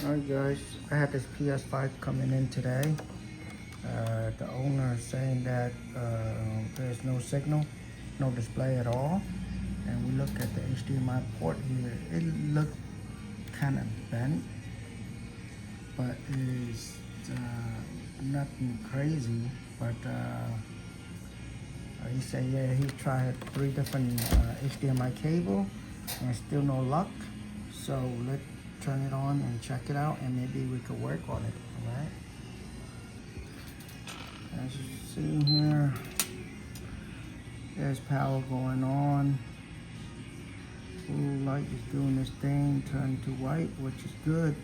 Alright guys, I had this ps5 coming in today. The owner is saying that there's no signal, no display at all. And we look at the HDMI port here, it looked kind of bent, but it's nothing crazy. But he said, yeah, he tried 3 different HDMI cable and still no luck. So let's turn it on and check it out, and maybe we could work on it. All right. As you see here, there's power going on. Blue light is doing this thing, turn to white, which is good,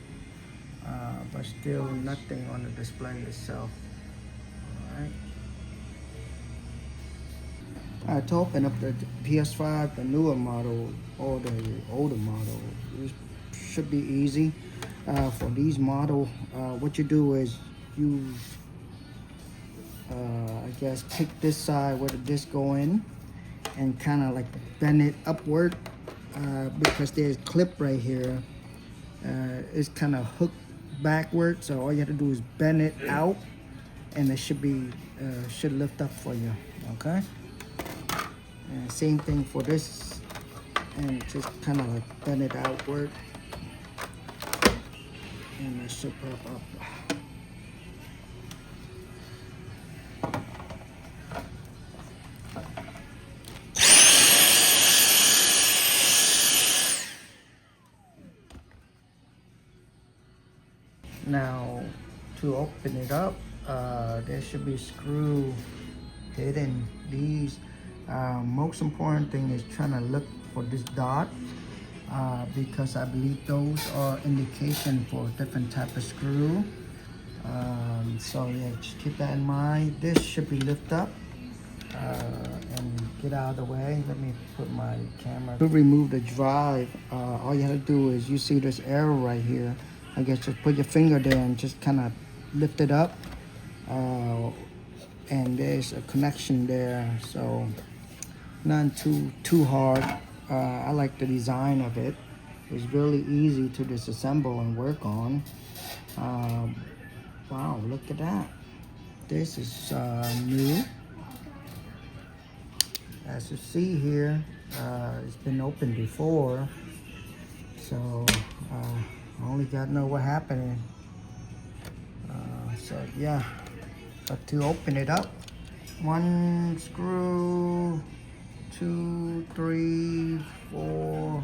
but still nothing on the display itself. All right, to open up the PS5, the newer model or the older model, it should be easy. For these model, what you do is you, I guess, pick this side where the disc go in and kind of like bend it upward, because there's a clip right here. It's kind of hooked backward, so all you have to do is bend it out, and it should be should lift up for you. Okay. And same thing for this, and just kind of like bend it outward, and it should pop up. Now, to open it up, there should be a screw hidden. These most important thing is trying to look for this dot, because I believe those are indication for different type of screw. So yeah, just keep that in mind. This should be lift up and get out of the way. Let me put my camera. To remove the drive, all you have to do is, you see this arrow right here, I guess just put your finger there and just kind of lift it up, and there's a connection there, so nothing too hard. I like the design of it. It's really easy to disassemble and work on. Wow, look at that. This is new. As you see here, it's been opened before, so I only got to know what happened. So yeah, but to open it up, 1 screw, 2, 3, 4,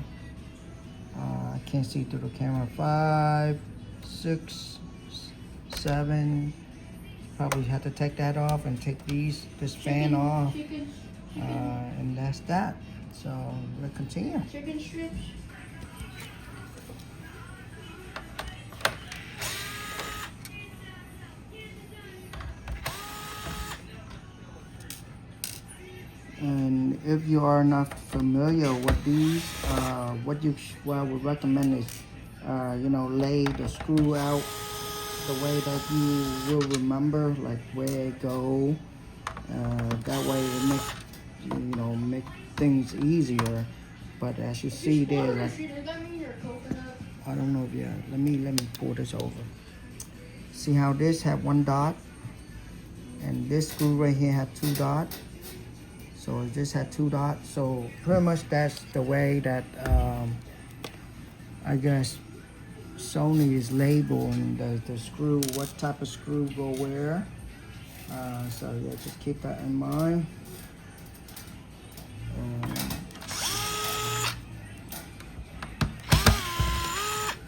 I can't see through the camera, 5, 6, 7. Probably have to take that off and take this fan off, and that's that. So let's continue. Chicken strips. And if you are not familiar with these, what I would recommend is, lay the screw out the way that you will remember, like where it go. That way it make things easier. But as you see there, like, I don't know if let me pull this over. See how this had 1 dot, and this screw right here had 2 dots. So it just had 2 dots. So pretty much that's the way that I guess Sony is labeling the screw, what type of screw go where. So yeah, just keep that in mind.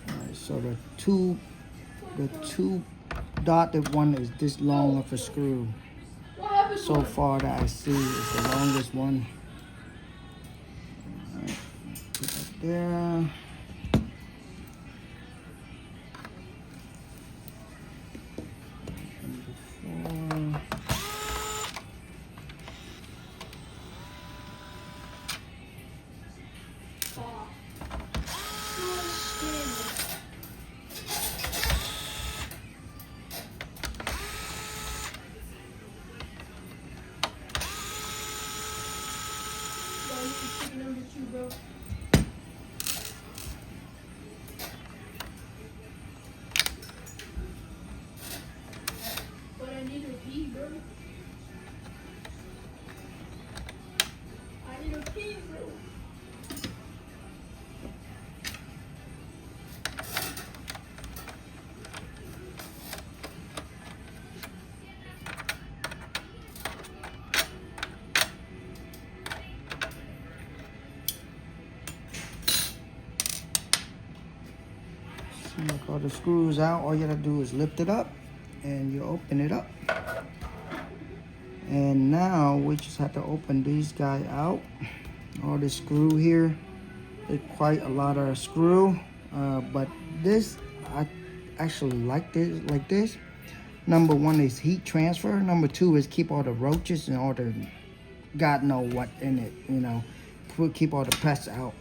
Alright, so the two dotted one is this long of a screw. So far that I see is the longest one. Alright, put that there. Look, all the screws out. All you gotta do is lift it up and you open it up. And now we just have to open these guys out. All this screw here. It's quite a lot of screw, but this, I actually like this, Number one is heat transfer. Number two is keep all the roaches and all the God know what in it, you know. Keep all the pests out,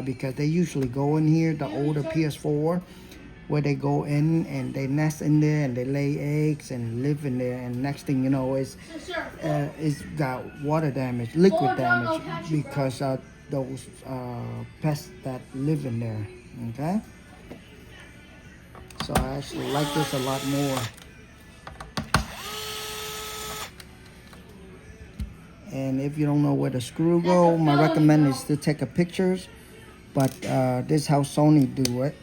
because they usually go in here, the older PS4, where they go in and they nest in there and they lay eggs and live in there, and next thing you know it's got water damage, liquid damage, because of those pests that live in there. Okay, so I actually like this a lot more. And if you don't know where the screw go, my recommend is to take a pictures. But this is how Sony do it.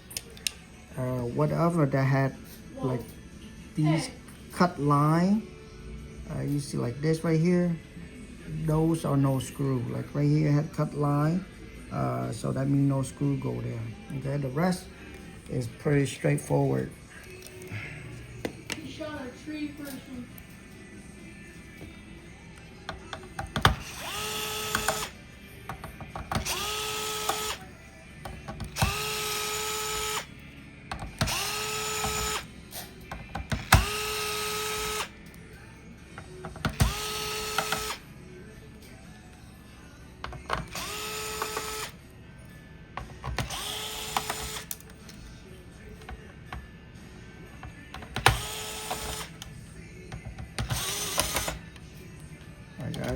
Whatever that had like these cut line, you see like this right here, those are no screw. Like right here had cut line, so that means no screw go there. Okay, the rest is pretty straightforward. You shot a tree person.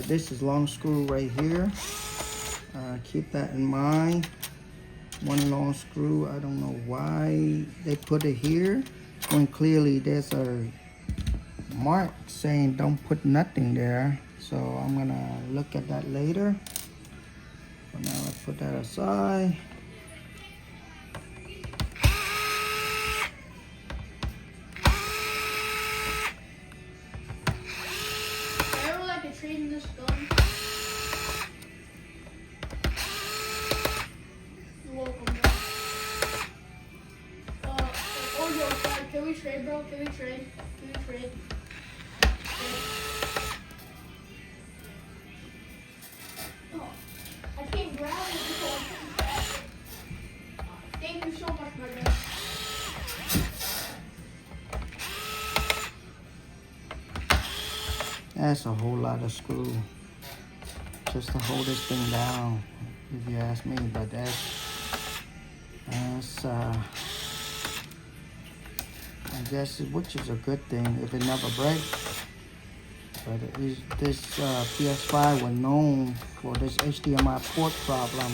This is long screw right here. Keep that in mind. One long screw. I don't know why they put it here when clearly there's a mark saying don't put nothing there. So I'm gonna look at that later. For now, let's put that aside. Trading this gun. You're welcome, bro. Can we trade, bro? Can we trade? Oh, I can't grab it because I'm fast. Thank you so much, my guy. That's a whole lot of screw just to hold this thing down, if you ask me. But that's I guess, which is a good thing if it never breaks. But this PS5 was known for this HDMI port problem,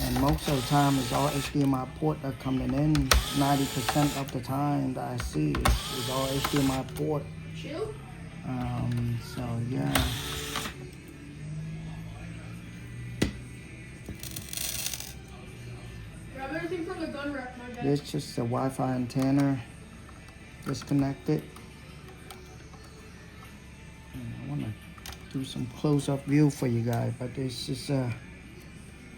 and most of the time it's all HDMI port that coming in. 90% of the time that I see is all HDMI port. Chill. So yeah. Grab everything from the gun rack, my guy. This is just a Wi-Fi antenna disconnected. And I want to do some close-up view for you guys, but this is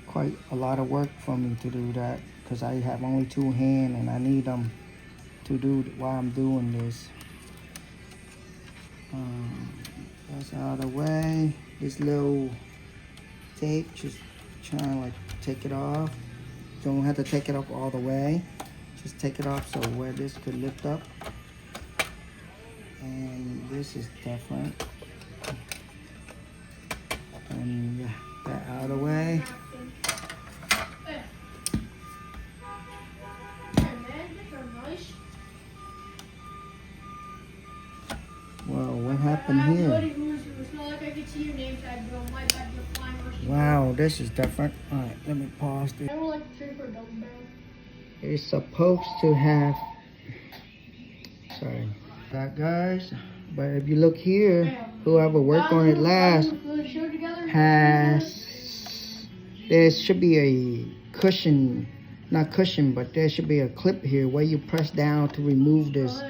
quite a lot of work for me to do that, because I have only two hands and I need them to do while I'm doing this. That's out of the way. This little tape, just trying to like take it off. Don't have to take it off all the way. Just take it off so where this could lift up. And this is different. And yeah, that out of the way. Well, what happened here? Wow, this is different. Alright, let me pause this. It's supposed to have, sorry, that guys. But if you look here, whoever worked on it last has, there should be a cushion, not cushion, but there should be a clip here where you press down to remove this.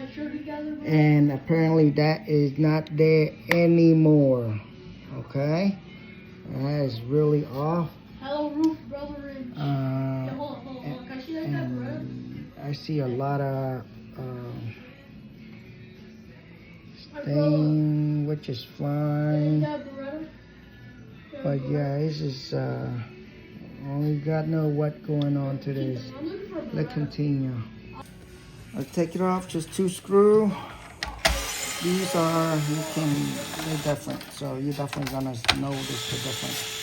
And apparently that is not there anymore. Okay, that is really off. Hello, roof, brother. And I I see a lot of thing which is fine. But yeah, this is only God know what going on today. Let's continue. I'll take it off, just 2 screws. These are, they're different, so you're definitely gonna notice the difference.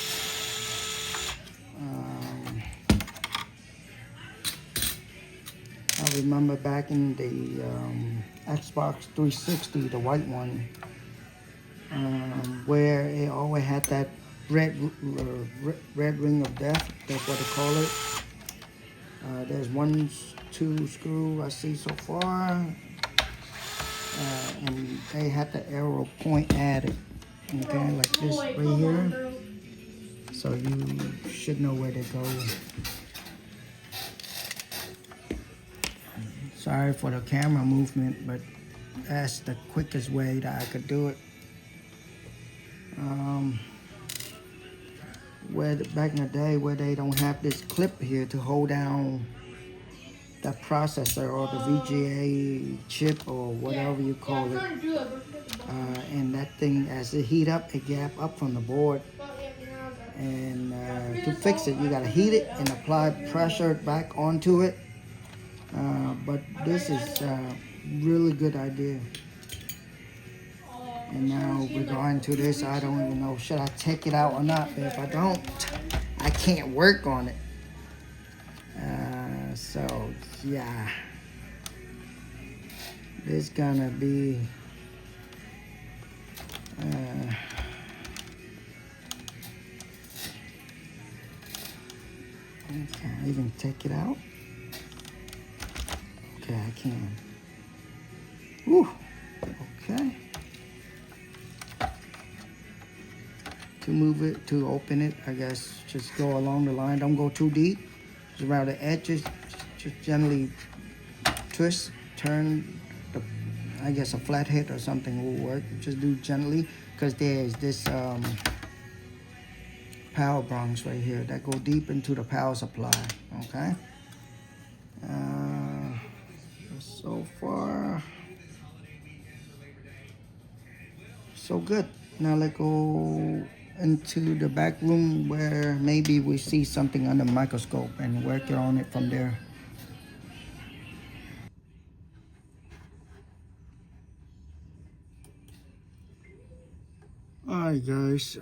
I remember back in the Xbox 360, the white one, where it always had that red ring of death. That's what they call it. There's 1, 2 screw I see so far, and they had the arrow point added. Okay, like this right here. So you should know where to go. Sorry for the camera movement, but that's the quickest way that I could do it. Back in the day where they don't have this clip here to hold down the processor or the VGA chip or whatever you call it, and that thing, as it heat up, it gap up from the board, and to fix it you got to heat it and apply pressure back onto it, but this is a really good idea. And now we're going to this. I don't even know, should I take it out or not? But if I don't, I can't work on it. So yeah, it's gonna be can I even take it out? Okay, I can. Woo. Okay. To move it, to open it, I guess just go along the line. Don't go too deep. Just around the edges. Just gently twist, turn. I guess a flathead or something will work. Just do gently, because there's this power prongs right here that go deep into the power supply. Okay. So far, so good. Now let's go into the back room where maybe we see something under the microscope and work on it from there. Alright guys,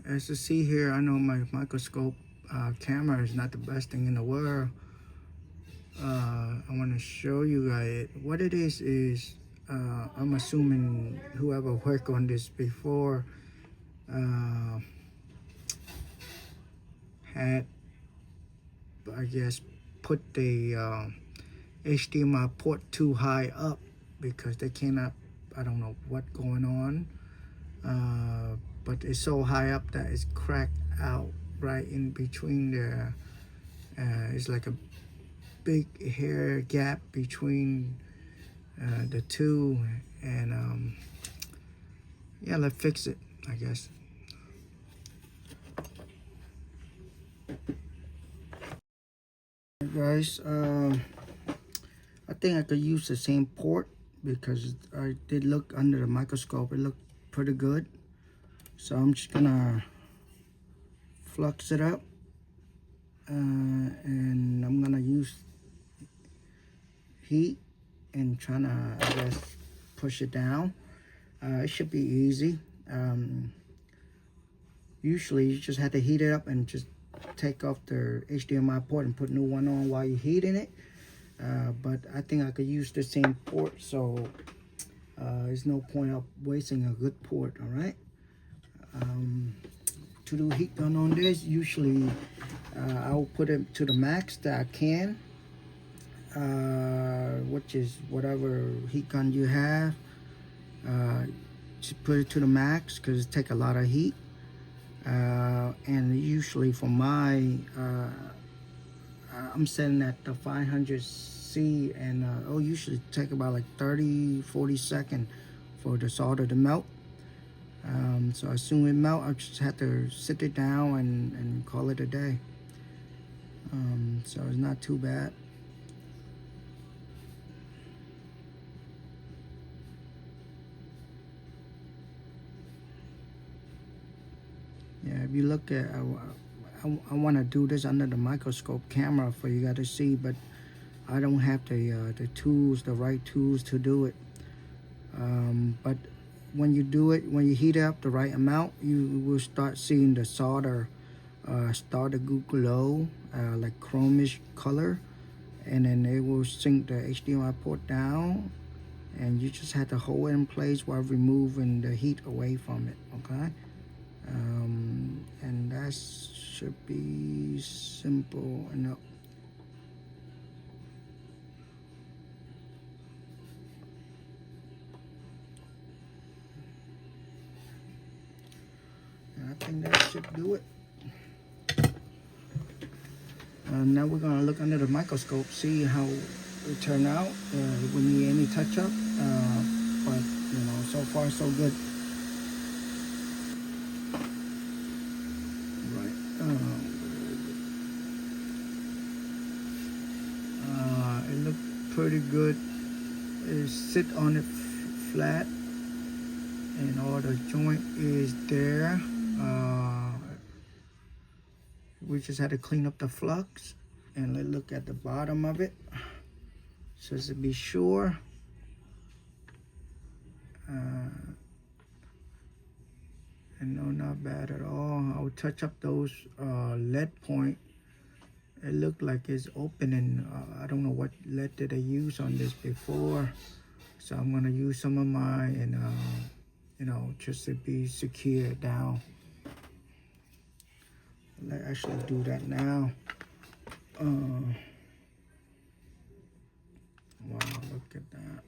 as you see here, I know my microscope camera is not the best thing in the world. I want to show you guys what it is I'm assuming whoever worked on this before had, I guess, put the HDMI port too high up, because they cannot, I don't know what going on, but it's so high up that it's cracked out right in between there. It's like a big hair gap between the two, and yeah, let's fix it, I guess. Guys, I think I could use the same port, because I did look under the microscope. It looked pretty good. So I'm just gonna flux it up, and I'm gonna use heat and trying to, I guess, push it down. It should be easy. Usually you just have to heat it up and just take off the HDMI port and put a new one on while you're heating it. But I think I could use the same port, so there's no point of wasting a good port. All right. To do heat gun on this, usually I'll put it to the max that I can, which is whatever heat gun you have. Just put it to the max, because it takes a lot of heat. And usually for my I'm setting at the 500C, and it'll usually take about like 30-40 seconds for the solder to melt. So as soon as it melt, I just have to sit it down and call it a day. So it's not too bad. if you look at, I want to do this under the microscope camera for you guys to see, but I don't have the tools, the right tools to do it. But when you do it, when you heat it up the right amount, you will start seeing the solder start to glow, like chromish color, and then it will sink the HDMI port down, and you just have to hold it in place while removing the heat away from it. Okay, and that should be simple enough. And I think that should do it. Now we're gonna look under the microscope, see how it turned out. If we need any touch up, but you know, so far so good. Right. It looked pretty good. It sit on it flat, and all the joint is there. We just had to clean up the flux, and let's look at the bottom of it, just to be sure. And no, not bad at all. I'll touch up those lead point. It looked like it's opening. I don't know what lead did I use on this before, so I'm gonna use some of mine, and you know, just to be secure down. Let's actually do that now. Wow, look at that.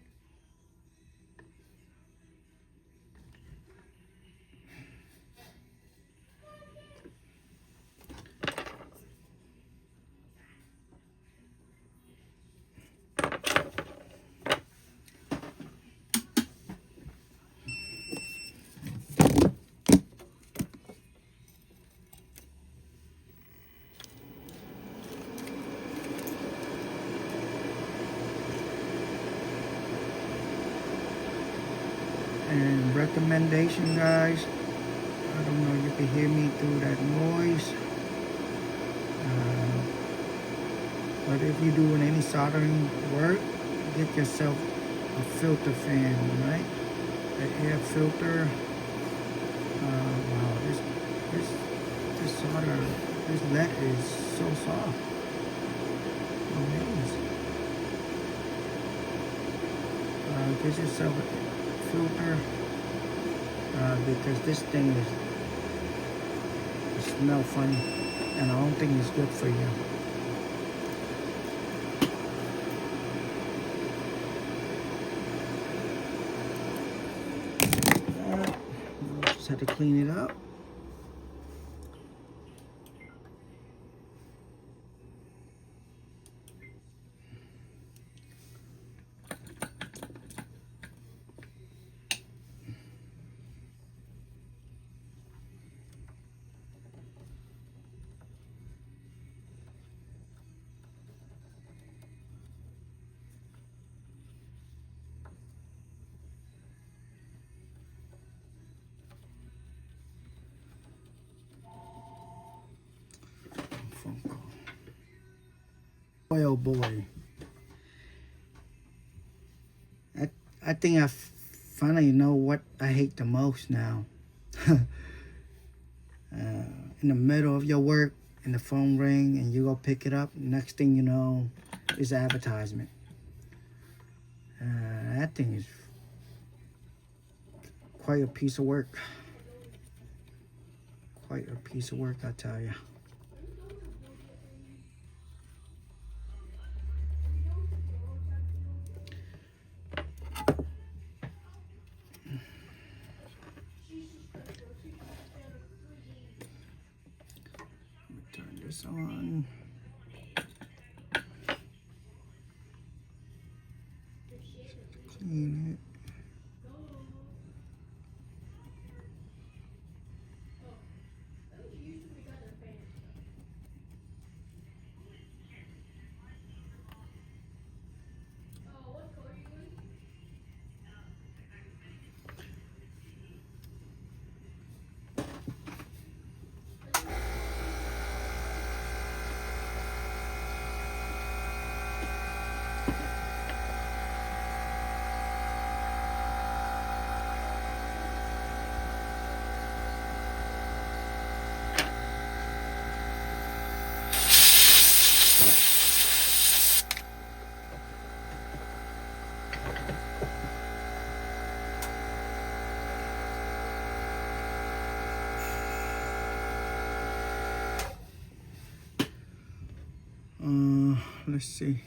And recommendation, guys, I don't know if you can hear me through that noise, but if you're doing any soldering work, get yourself a filter fan, right? The air filter. Wow, this solder, this lead is so soft. Amazing. Get yourself a filter, because this thing is, it smells funny, and I don't think it's good for you. Just had to clean it up. Boy, oh boy. I think I finally know what I hate the most now. In the middle of your work, and the phone ring, and you go pick it up, next thing you know, is advertisement. That thing is quite a piece of work. Quite a piece of work, I tell you. Turn this on. Clean it. let's see.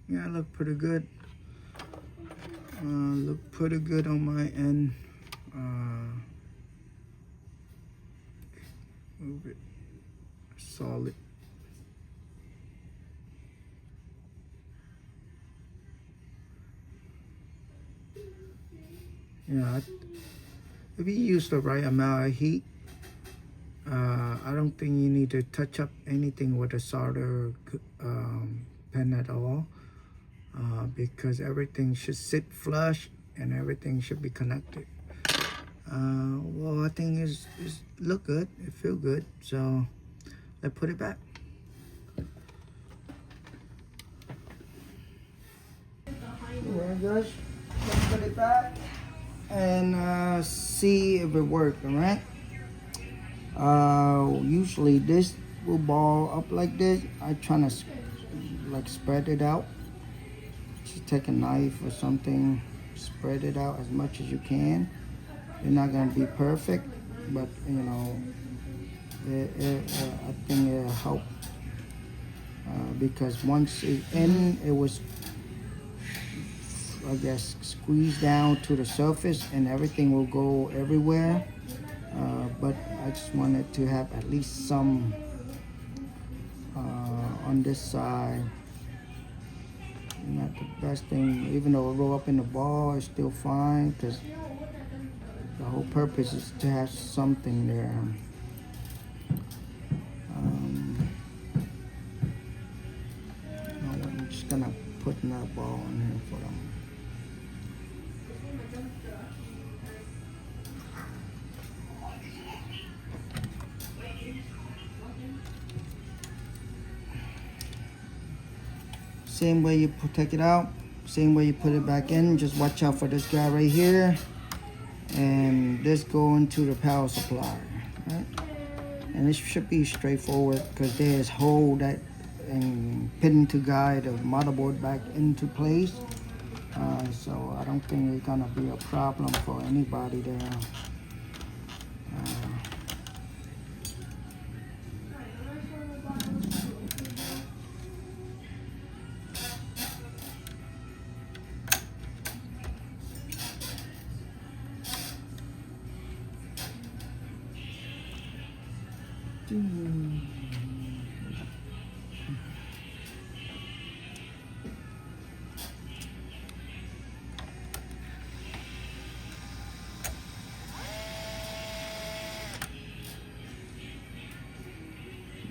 Yeah, look pretty good. Look pretty good on my end. Move it solid. Yeah, if you use the right amount of heat, I don't think you need to touch up anything with a solder pen at all, because everything should sit flush and everything should be connected. Well, I think it's look good. It feel good. So let's put it back. Yeah, guys, let's put it back and see if it worked. All right. Usually this will ball up like this. I try to like spread it out. Just take a knife or something, spread it out as much as you can. You're not gonna be perfect, but you know, I think it'll help because once it's in, it was, I guess, squeezed down to the surface, and everything will go everywhere. But I just wanted to have at least some on this side. Not the best thing, even though it roll up in the ball, it's still fine because the whole purpose is to have something there. I'm just gonna put another ball in here for them. Same way you take it out, same way you put it back in. Just watch out for this guy right here, and this go into the power supply, right? And this should be straightforward because there's hole that and pin to guide the motherboard back into place. So I don't think it's gonna be a problem for anybody there.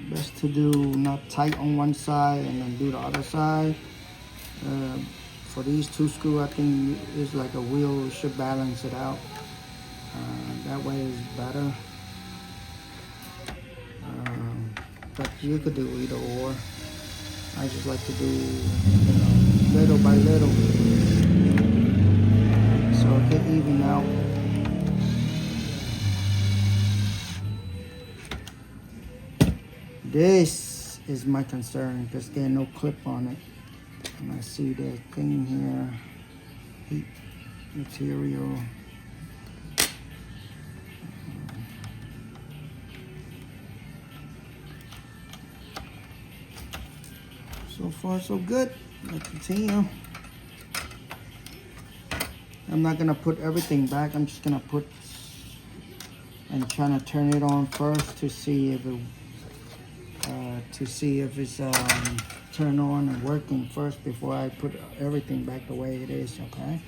Best to do not tight on one side and then do the other side. For these two screws, I think it's like a wheel should balance it out. That way is better. But you could do either or. I just like to do, you know, little by little, so it can even out. This is my concern because there's no clip on it. And I see the thing here, heat material. So far so good. Let's continue. I'm not gonna put everything back. I'm just gonna put and trying to turn it on first to see if it's turned on and working first before I put everything back the way it is. Okay.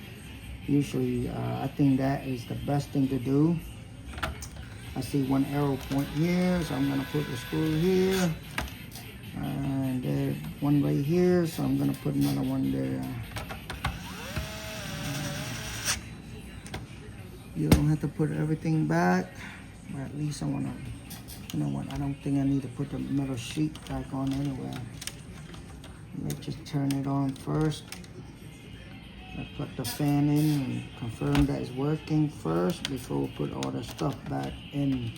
Usually, I think that is the best thing to do. I see one arrow point here, so I'm gonna put the screw here. And there's one right here, so I'm gonna put another one there. You don't have to put everything back, but at least I wanna, you know what, I don't think I need to put the metal sheet back on anyway. Let's just turn it on first. Let's put the fan in and confirm that it's working first before we put all the stuff back in.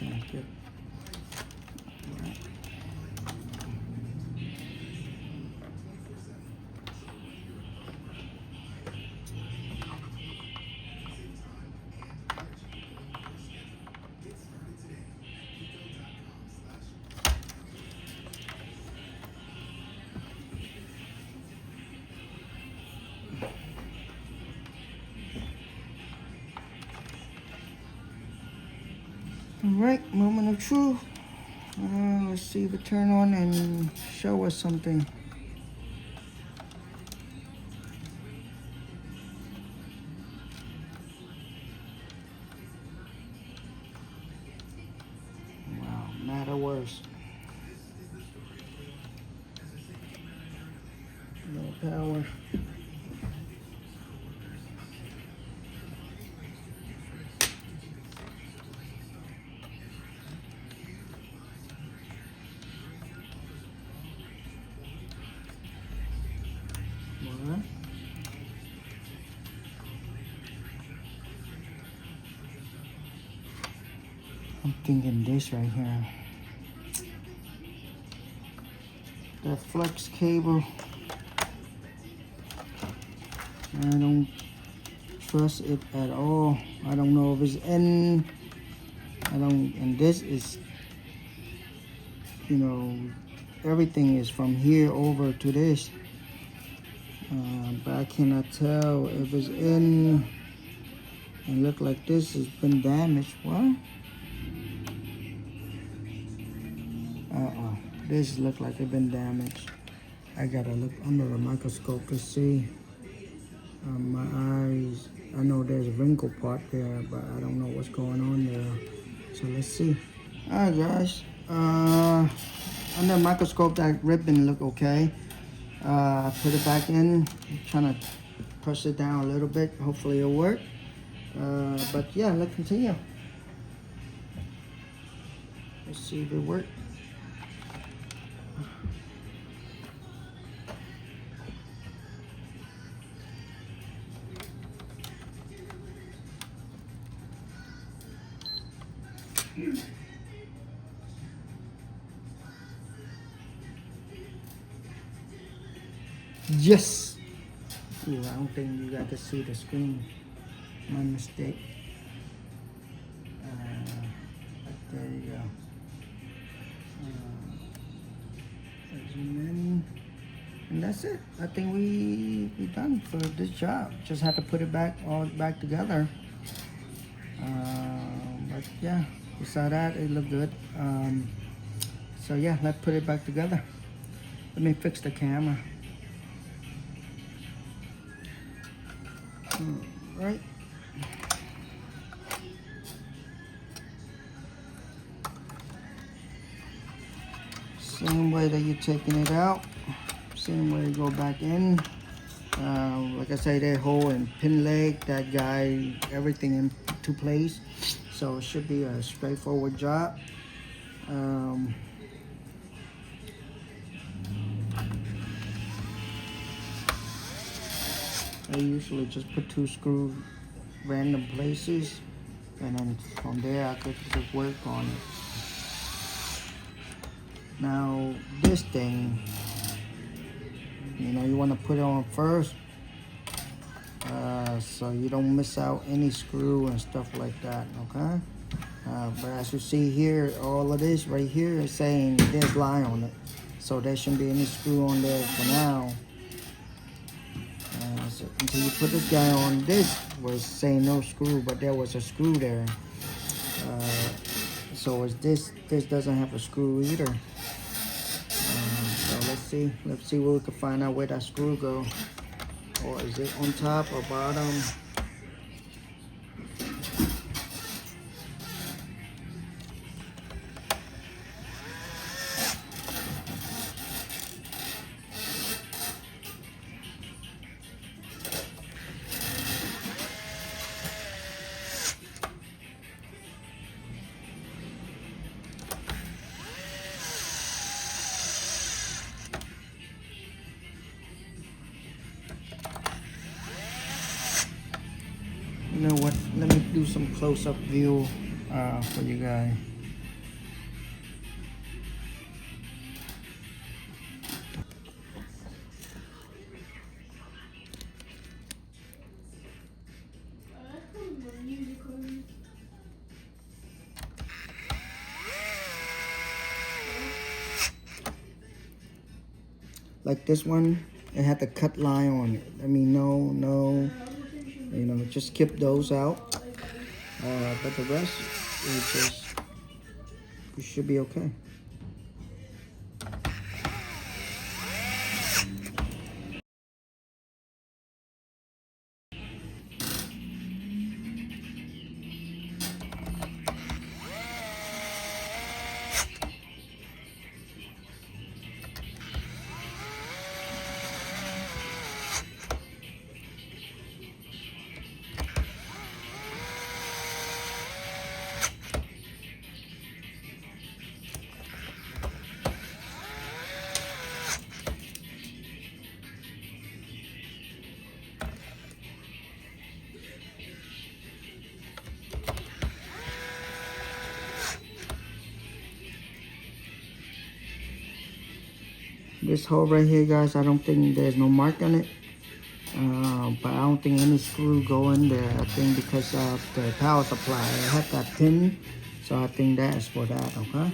Okay, good. Alright, moment of truth. Let's see if it turn on and show us something. Wow, matter worse. No power. What? I'm thinking this right here. That flex cable. I don't trust it at all. I don't know if it's in. And this is, you know, everything is from here over to this. But I cannot tell if it's in. And look like this has been damaged. What? This look like it's been damaged. I gotta look under the microscope to see. My eyes, I know there's a wrinkle part there, but I don't know what's going on there. So let's see. Alright guys, under the microscope that ribbon look okay. Put it back in, I'm trying to push it down a little bit. Hopefully it'll work. But yeah, let's continue. Let's see if it works. Yes! Ooh, I don't think you guys can see the screen. My mistake. But there you go. Zoom in. And that's it. I think we done for this job. Just have to put it all back together. But yeah, beside that, it looked good. So yeah, let's put it back together. Let me fix the camera. Right. Same way that you're taking it out. Same way you go back in. Like I say, that hole and pin leg, that guy, everything into place. So it should be a straightforward job. I usually just put 2 screws random places, and then from there I could just work on it. Now this thing, you know, you want to put it on first, so you don't miss out any screw and stuff like that, okay? But as you see here, all of this right here is saying there's line on it, so there shouldn't be any screw on there for now. So until you put this guy on, this was saying no screw, but there was a screw there. So is this doesn't have a screw either. So let's see what we can find out where that screw go. Or is it on top or bottom? You know what? Let me do some close-up view for you guys. Like this one, it had the cut line on it. I mean, no, you know, just skip those out. But the rest is just You should be okay. This hole right here, guys, I don't think there's no mark on it. But I don't think any screw go in there. I think because of the power supply, it had that pin, so I think that is for that, okay?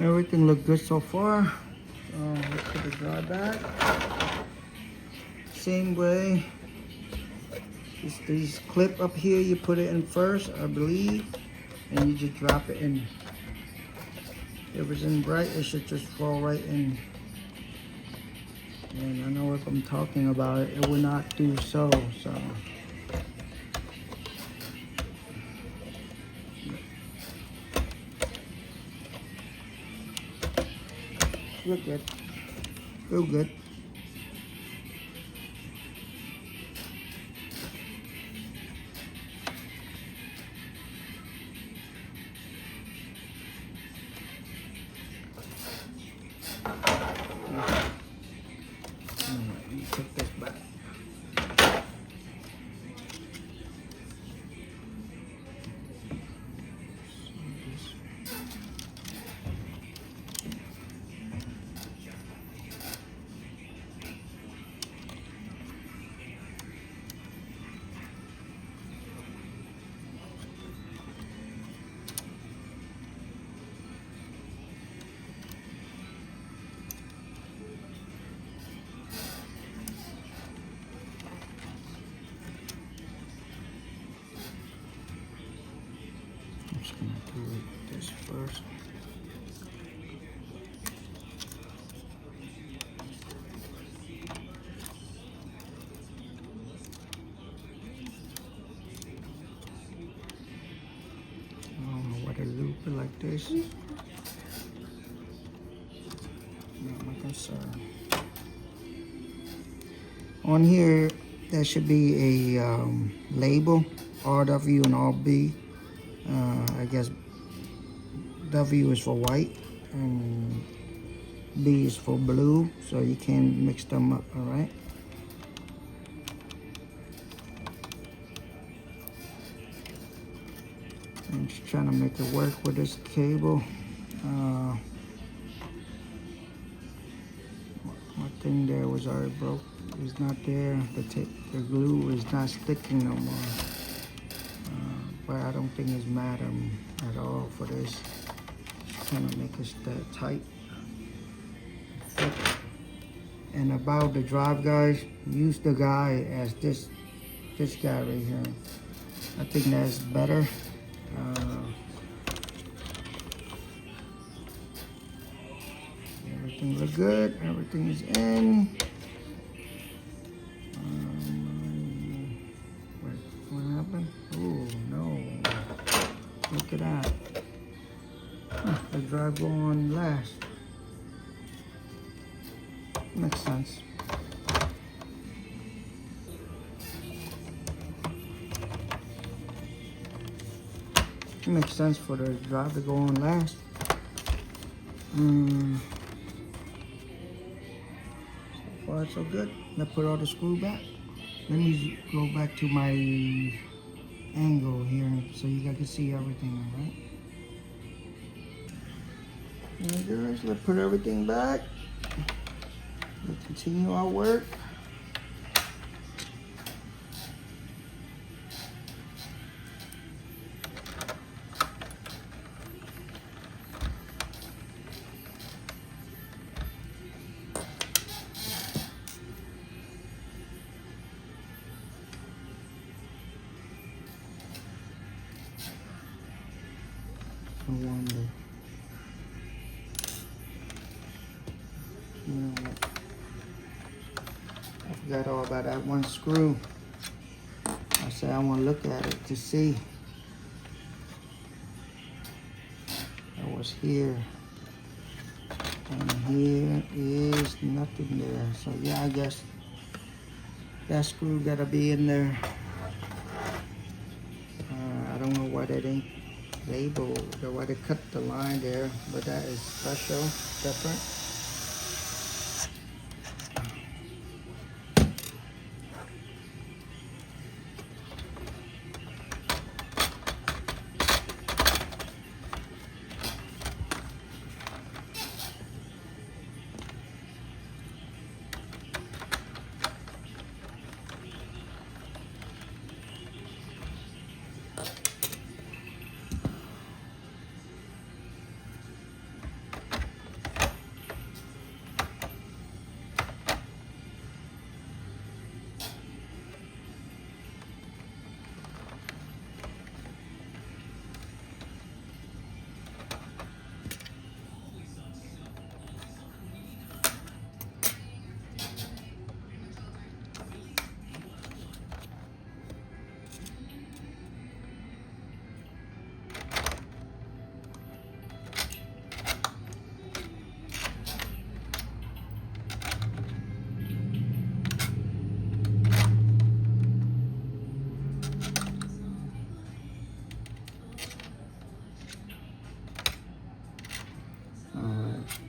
Everything look good so far. Let's put the dry back. Same way. This clip up here, you put it in first, I believe, and you just drop it in. If it's in bright, it should just fall right in. And I know if I'm talking about it, it will not do so. You're good. Feel good. Take this back. I'm just gonna do this first. I don't know what to loop it like this. On here, there should be a label, RW and RB. I guess W is for white and B is for blue, so you can mix them up, all right? I'm just trying to make it work with this cable. My thing there was already broke. It's not there. The glue is not sticking no more. But I don't think it's matter at all for this. Just trying to make it stay tight. And about the drive, guys, use the guy as this guy right here. I think that's better. Everything look good. Everything is in. What happened? Oh no! Look at that. The drive go on last. Makes sense. It makes sense for the drive to go on last. So far so good. Let's put all the screw back. Let me go back to my angle here so you guys can see everything, alright? Alright guys, let's put everything back. Let's continue our work. I wonder. You know what? I forgot all about that one screw. I said I want to look at it to see. That was here. And here is nothing there. So yeah, I guess that screw gotta be in there. I don't know why they ain't labeled, why they cut the line there, but that is special, different.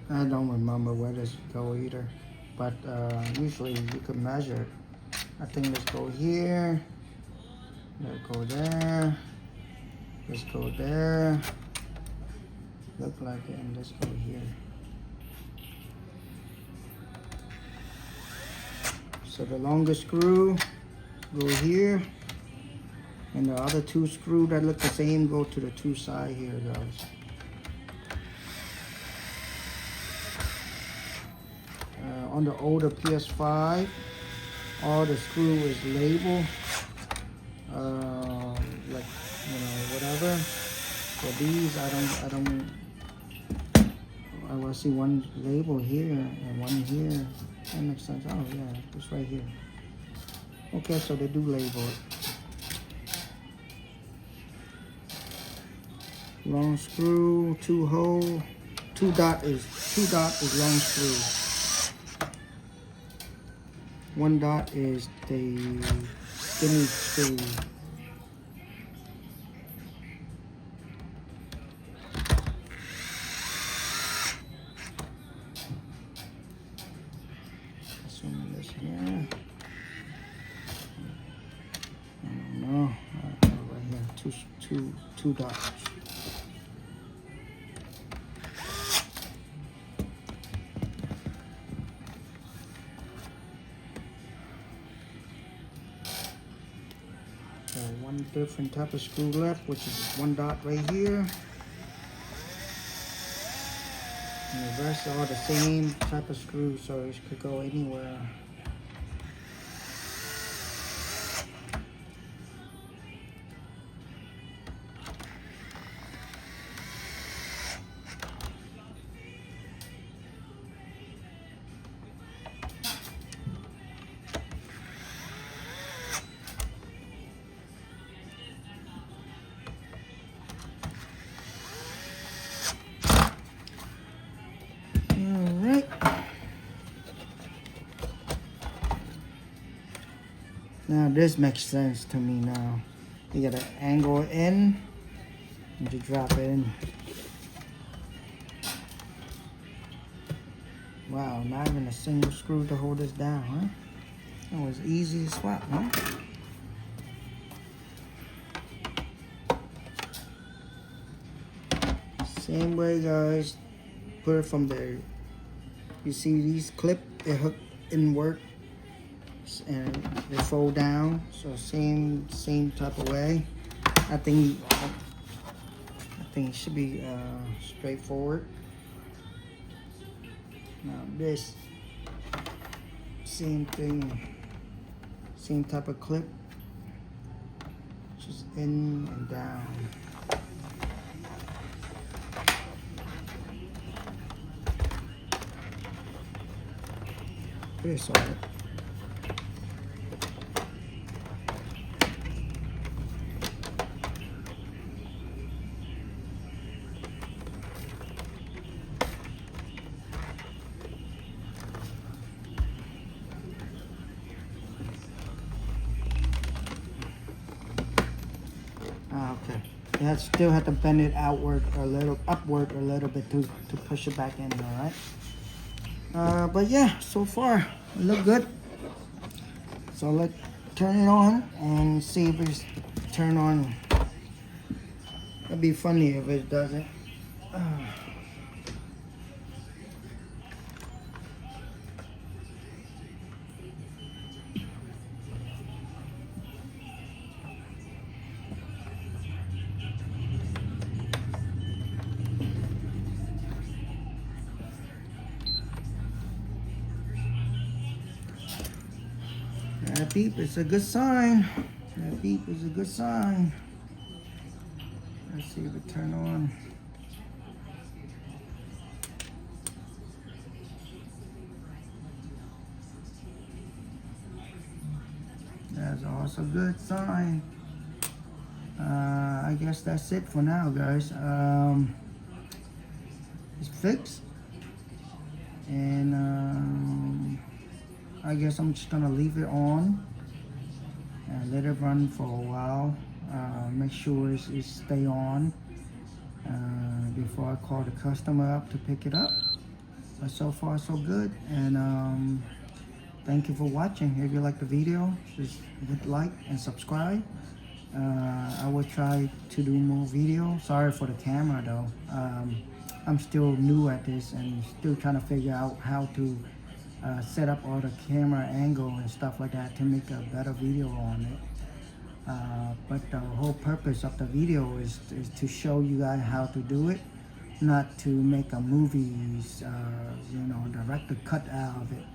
I don't remember where this go either, but usually you can measure it. I think let's go here, let's go there, let's go there, look like it, and let's go here. So the longest screw go here, and the other two screws that look the same go to the two side here, guys. On the older PS5, all the screw is labeled, like, you know, whatever. For these, I will see one label here and one here. That makes sense. Oh yeah, it's right here. Okay, so they do label it. Long screw, two hole, two dot is long screw. One dot is the skinny screw. Assuming this here. I don't know. Right here, two dots. So one different type of screw left, which is one dot right here. And the rest are all the same type of screw, so it could go anywhere. Alright. Now this makes sense to me now. You gotta angle it in and just drop it in. Wow, not even a single screw to hold this down, huh? That was easy to swap, huh? Same way, guys. Put it from there. You see these clip, they hook in work and they fold down. So same type of way. I think it should be straightforward. Now this same thing, same type of clip, just in and down. Pretty solid. Okay. You still have to bend it outward or a little upward a little bit to push it back in, all right? But yeah, so far it look good. So let's turn it on and see if it's turned on. It'd be funny if it doesn't. That beep is a good sign. That beep is a good sign. Let's see if it turn on. That's also a good sign. I guess that's it for now, guys. It's fixed. And I guess I'm just gonna leave it on and let it run for a while. Make sure it stay on before I call the customer up to pick it up. But so far so good, and thank you for watching. If you like the video, just hit like and subscribe. I will try to do more videos. Sorry for the camera though. I'm still new at this and still trying to figure out how to set up all the camera angle and stuff like that to make a better video on it. But the whole purpose of the video is to show you guys how to do it, not to make a movie, director cut out of it.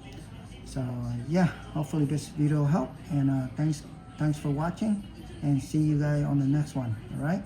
So yeah, hopefully this video helped, and thanks for watching, and see you guys on the next one. All right.